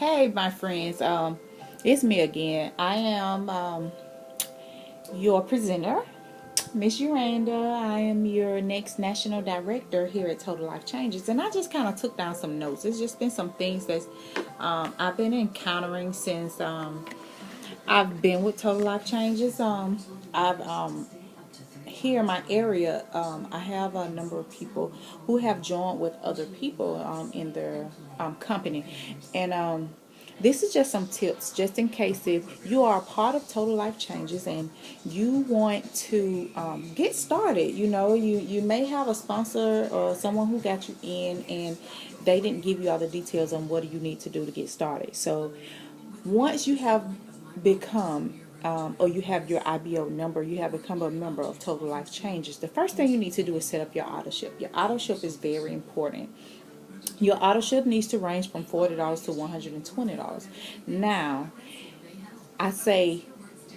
Hey, my friends. It's me again. I am your presenter, Miss Uranda. I am your next national director here at Total Life Changes, and I just kind of took down some notes. It's just been some things that I've been encountering since I've been with Total Life Changes. I've Here in my area, I have a number of people who have joined with other people in their company, and this is just some tips, just in case if you are a part of Total Life Changes and you want to get started. You may have a sponsor or someone who got you in, and they didn't give you all the details on what do you need to do to get started. So once you have become or you have your IBO number, you have become a member of Total Life Changes, the first thing you need to do is set up your auto ship. Your auto ship is very important. Your auto ship needs to range from $40 to $120. Now, I say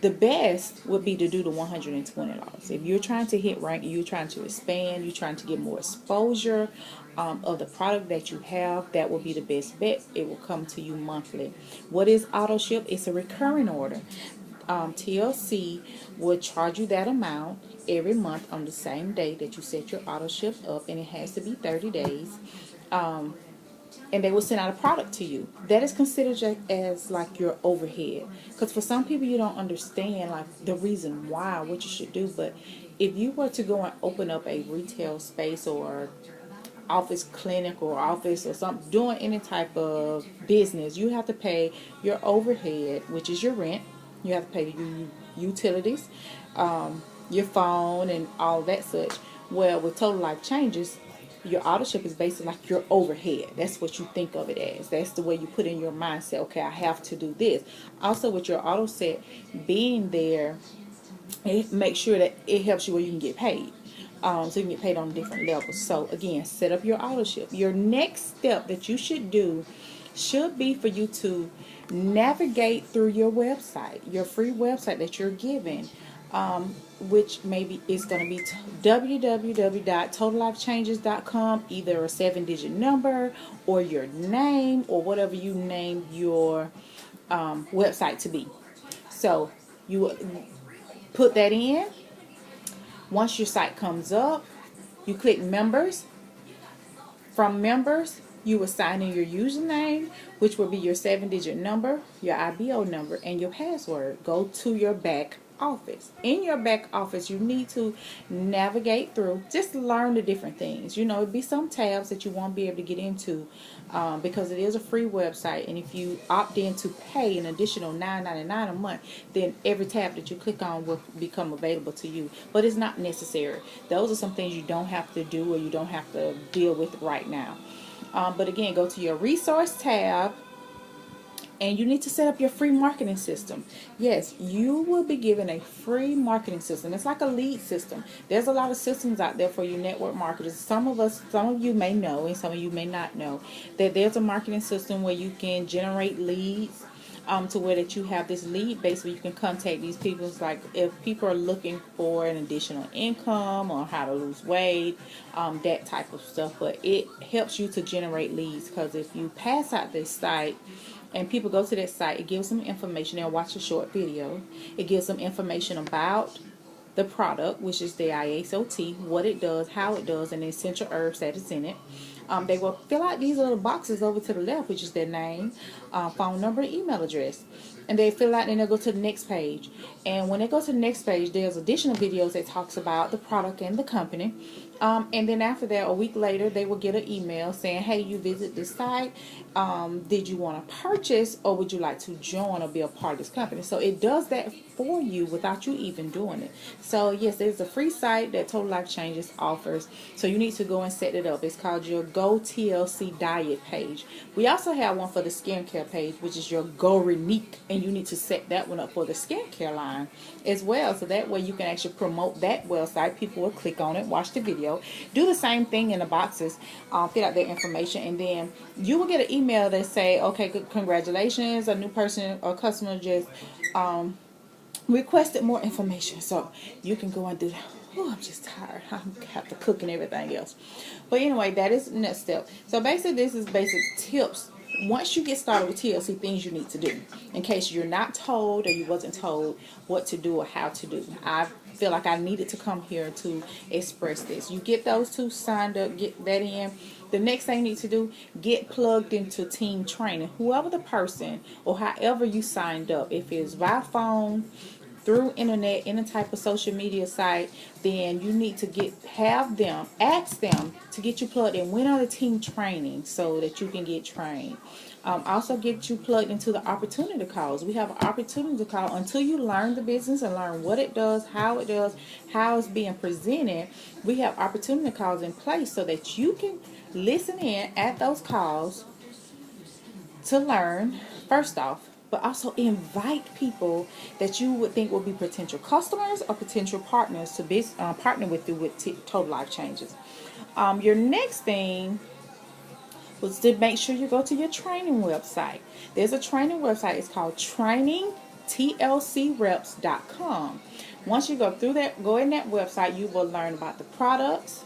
the best would be to do the $120. If you're trying to hit rank, you're trying to expand, you're trying to get more exposure of the product that you have, that will be the best bet. It will come to you monthly. What is auto ship? It's a recurring order. TLC will charge you that amount every month on the same day that you set your auto ship up, and it has to be 30 days. And they will send out a product to you. That is considered as like your overhead. Because for some people, you don't understand like the reason why, what you should do. But if you were to go and open up a retail space or office clinic or office or something, doing any type of business, you have to pay your overhead, which is your rent. You have to pay your utilities, your phone, and all that such. Well, with Total Life Changes, your auto ship is basically like your overhead. That's what you think of it as. That's the way you put in your mindset, okay, I have to do this. Also, with your auto set being there, it makes sure that it helps you where you can get paid. So you can get paid on different levels. So again, set up your auto ship. Your next step that you should do should be for you to navigate through your website, your free website that you're given, which maybe is going to be www.totallifechanges.com, either a 7-digit number or your name or whatever you name your website to be. So you put that in. Once your site comes up, you click members. From members, you assign in your username, which will be your 7-digit number, your IBO number, and your password. Go to your back office. In your back office, you need to navigate through, just learn the different things. It'll be some tabs that you won't be able to get into because it is a free website, and if you opt in to pay an additional $9.99 a month, then every tab that you click on will become available to you. But it's not necessary. Those are some things you don't have to do or you don't have to deal with right now. But again, go to your resource tab, and you need to set up your free marketing system. Yes, you will be given a free marketing system. It's like a lead system. There's a lot of systems out there for you network marketers. Some of you may know, and some of you may not know, that there's a marketing system where you can generate leads to where that you have this lead base where you can contact these people. It's like if people are looking for an additional income or how to lose weight, that type of stuff. But it helps you to generate leads, because if you pass out this site and people go to that site, it gives them information. They'll watch a short video. It gives them information about the product, which is the ISOT, what it does, how it does, and the essential herbs that is in it. They will fill out these little boxes over to the left, which is their name, phone number, email address. And they fill out, and they'll go to the next page. And when they go to the next page, there's additional videos that talks about the product and the company. And then after that, a week later, they will get an email saying, hey, you visit this site. Did you want to purchase, or would you like to join or be a part of this company? So it does that for you without you even doing it. So yes, there's a free site that Total Life Changes offers. So you need to go and set it up. It's called your Go TLC Diet page. We also have one for the skincare page, which is your Go Renique, and you need to set that one up for the skincare line as well. So that way you can actually promote that website. People will click on it, watch the video, do the same thing in the boxes, fill out their information, and then you will get an email that say, okay, congratulations, a new person or customer just requested more information. So you can go and do that. Oh, I'm just tired. I have to cook and everything else. But anyway, that is the next step. So basically, this is basic tips once you get started with TLC, things you need to do in case you're not told or you wasn't told what to do or how to do. I feel like I needed to come here to express this. You get those two signed up, get that in. The next thing you need to do, get plugged into team training. Whoever the person or however you signed up, if it's via phone, through internet, any type of social media site, then you need to ask them to get you plugged in. Went on a team training so that you can get trained. Also get you plugged into the opportunity calls. We have an opportunity call until you learn the business and learn what it does, how it's being presented. We have opportunity calls in place so that you can listen in at those calls to learn, first off, but also invite people that you would think would be potential customers or potential partners to partner with you with Total Life Changes. Your next thing was to make sure you go to your training website. There's a training website. It's called trainingtlcreps.com. Once you go in that website, you will learn about the products.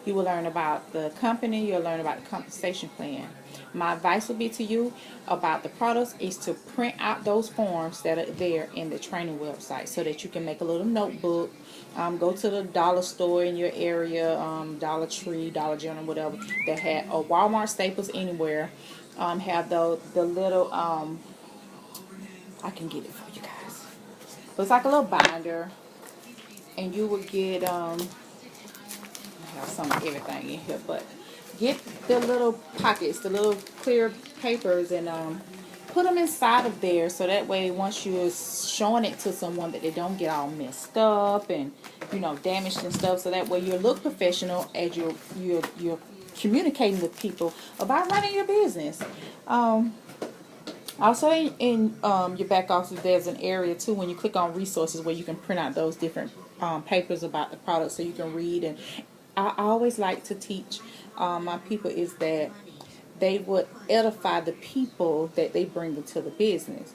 You will learn about the company. You'll learn about the compensation plan. My advice would be to you about the products is to print out those forms that are there in the training website so that you can make a little notebook. Go to the dollar store in your area, Dollar Tree, Dollar General, whatever, that had or Walmart, Staples, anywhere. Have the little, I can get it for you guys. But it's like a little binder. And you would get, I have some of everything in here, but get the little pockets, the little clear papers, and put them inside of there so that way once you're showing it to someone that they don't get all messed up and damaged and stuff, so that way you look professional as you're communicating with people about running your business. Also in your back office, there's an area too when you click on resources where you can print out those different papers about the product so you can read. And I always like to teach my people is that they would edify the people that they bring into the business,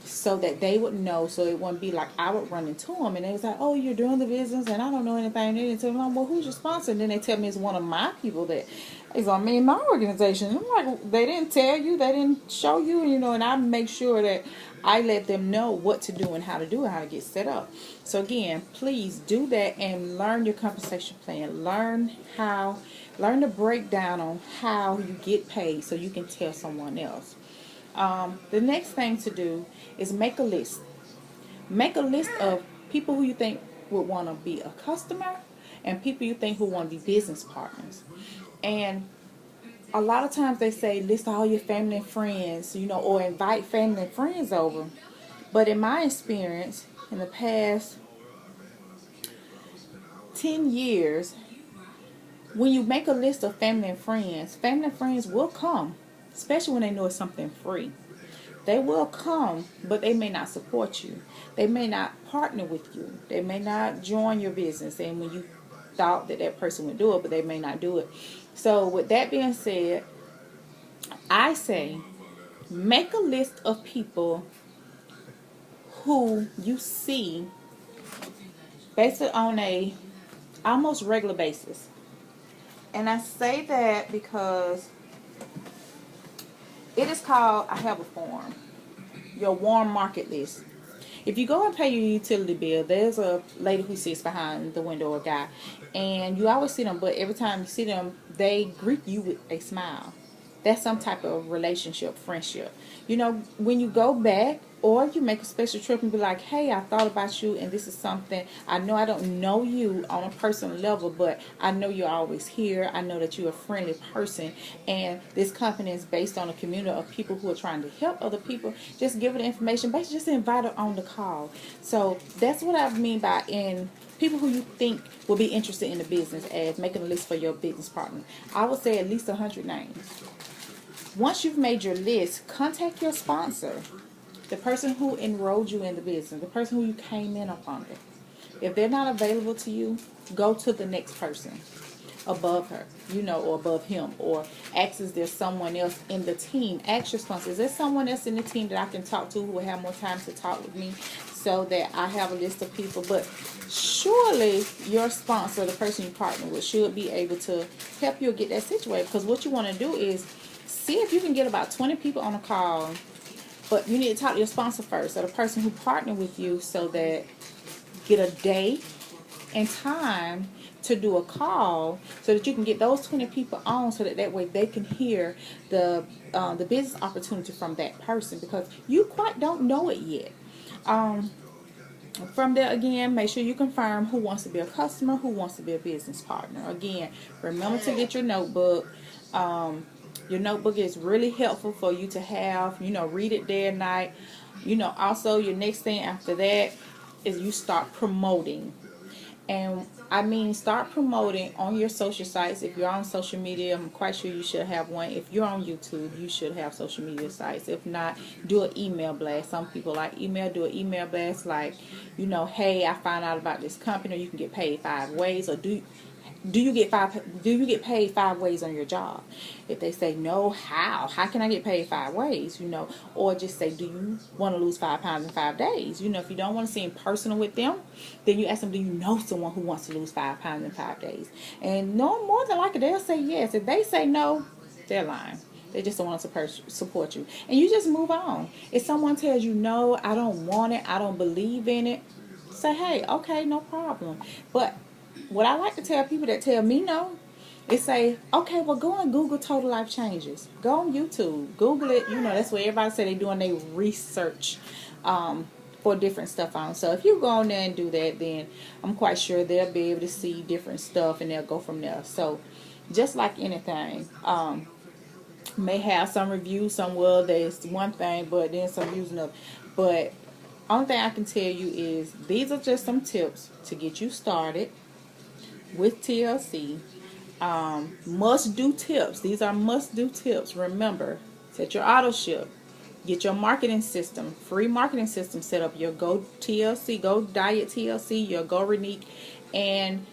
so that they would know, so it wouldn't be like I would run into them and they was like, oh, you're doing the business and I don't know anything. They didn't tell me, well, who's your sponsor? And then they tell me it's one of my people that is on me in my organization. I'm like, they didn't tell you, they didn't show you, and I make sure that I let them know what to do and how to do it, how to get set up. So again, please do that and learn your compensation plan. Learn the breakdown on how you get paid so you can tell someone else. The next thing to do is make a list. Make a list of people who you think would want to be a customer and people you think who want to be business partners. And a lot of times they say list all your family and friends, or invite family and friends over. But in my experience, in the past 10 years, when you make a list of family and friends will come, especially when they know it's something free. They will come, but they may not support you. They may not partner with you. They may not join your business. And when you thought that person would do it, but they may not do it. So with that being said, I say make a list of people who you see based on a almost regular basis. And I say that because it is called, I have a form, your warm market list. If you go and pay your utility bill, there's a lady who sits behind the window, or a guy, and you always see them, but every time you see them, they greet you with a smile. That's some type of relationship, friendship. When you go back, or you make a special trip and be like, hey, I thought about you, and this is something, I know I don't know you on a personal level, but I know you're always here. I know that you're a friendly person, and this company is based on a community of people who are trying to help other people. Just give her the information, basically just invite her on the call. So that's what I mean by in people who you think will be interested in the business as making a list for your business partner. I would say at least 100 names. Once you've made your list, contact your sponsor. The person who enrolled you in the business, the person who you came in up under. If they're not available to you, go to the next person above her, or above him, or ask is there someone else in the team. Ask your sponsor, is there someone else in the team that I can talk to who will have more time to talk with me so that I have a list of people? But surely your sponsor, the person you partner with, should be able to help you get that situated, because what you want to do is see if you can get about 20 people on a call. But you need to talk to your sponsor first, or the person who partnered with you, so that get a day and time to do a call, so that you can get those 20 people on, so that way they can hear the business opportunity from that person, because you quite don't know it yet. From there, again, make sure you confirm who wants to be a customer, who wants to be a business partner. Again, remember to get your notebook. Your notebook is really helpful for you to have, read it day and night. Also, your next thing after that is you start promoting. And I mean, start promoting on your social sites. If you're on social media, I'm quite sure you should have one. If you're on YouTube, you should have social media sites. If not, do an email blast. Some people like email. Do an email blast like, hey, I found out about this company. You can get paid 5 ways. Or do you get paid 5 ways on your job? If they say no, how can I get paid 5 ways? Or just say, do you want to lose 5 pounds in 5 days? If you don't want to seem personal with them, then you ask them, do you know someone who wants to lose 5 pounds in 5 days? And no more than likely they'll say yes. If they say no, they're lying. They just don't want to support you, and you just move on. If someone tells you no, I don't want it, I don't believe in it, say, hey, okay, no problem. But what I like to tell people that tell me no is say, okay, well, go and Google Total Life Changes. Go on YouTube. Google it. That's where everybody say they're doing their research for different stuff on. So if you go on there and do that, then I'm quite sure they'll be able to see different stuff, and they'll go from there. So just like anything, may have some reviews somewhere that's one thing, but then some reviews another. But only thing I can tell you is these are just some tips to get you started with TLC. Must do tips. These are must do tips. Remember, set your auto ship. Get your marketing system, free marketing system set up. Your Go TLC, Go Diet TLC, your Go Renique, and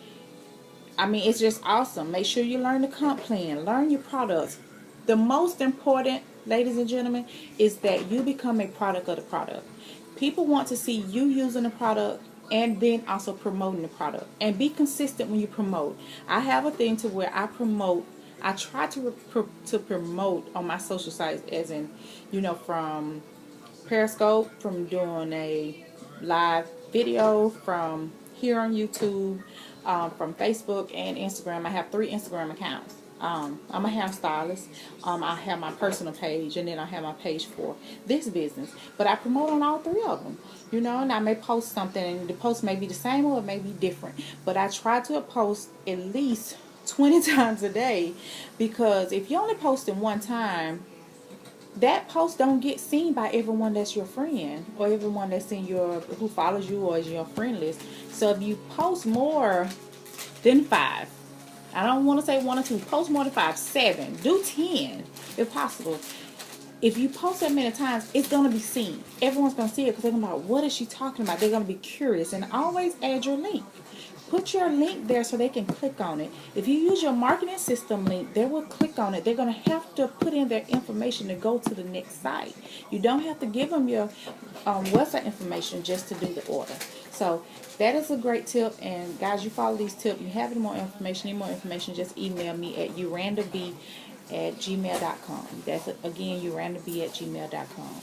I mean, it's just awesome. Make sure you learn the comp plan, learn your products. The most important, ladies and gentlemen, is that you become a product of the product. People want to see you using the product and then also promoting the product. And be consistent when you promote. I have a thing to where I try to promote on my social sites, as in, from Periscope, from doing a live video, from here on YouTube, from Facebook and Instagram. I have 3 Instagram accounts. I'm a hairstylist. I have my personal page, and then I have my page for this business. But I promote on all 3 of them. And I may post something, and the post may be the same or it may be different. But I try to post at least 20 times a day, because if you only post in one time, that post don't get seen by everyone that's your friend, or everyone that's who follows you or is your friend list. So if you post more than 5, I don't want to say 1 or 2, post more than 5, 7, do 10 if possible. If you post that many times, it's going to be seen. Everyone's going to see it, because they're going to be like, what is she talking about? They're going to be curious. And always add your link. Put your link there so they can click on it. If you use your marketing system link, they will click on it. They're going to have to put in their information to go to the next site. You don't have to give them your website information just to do the order. So that is a great tip. And guys, you follow these tips. You have any more information, just email me at eurandab@gmail.com. That's, again, eurandab@gmail.com.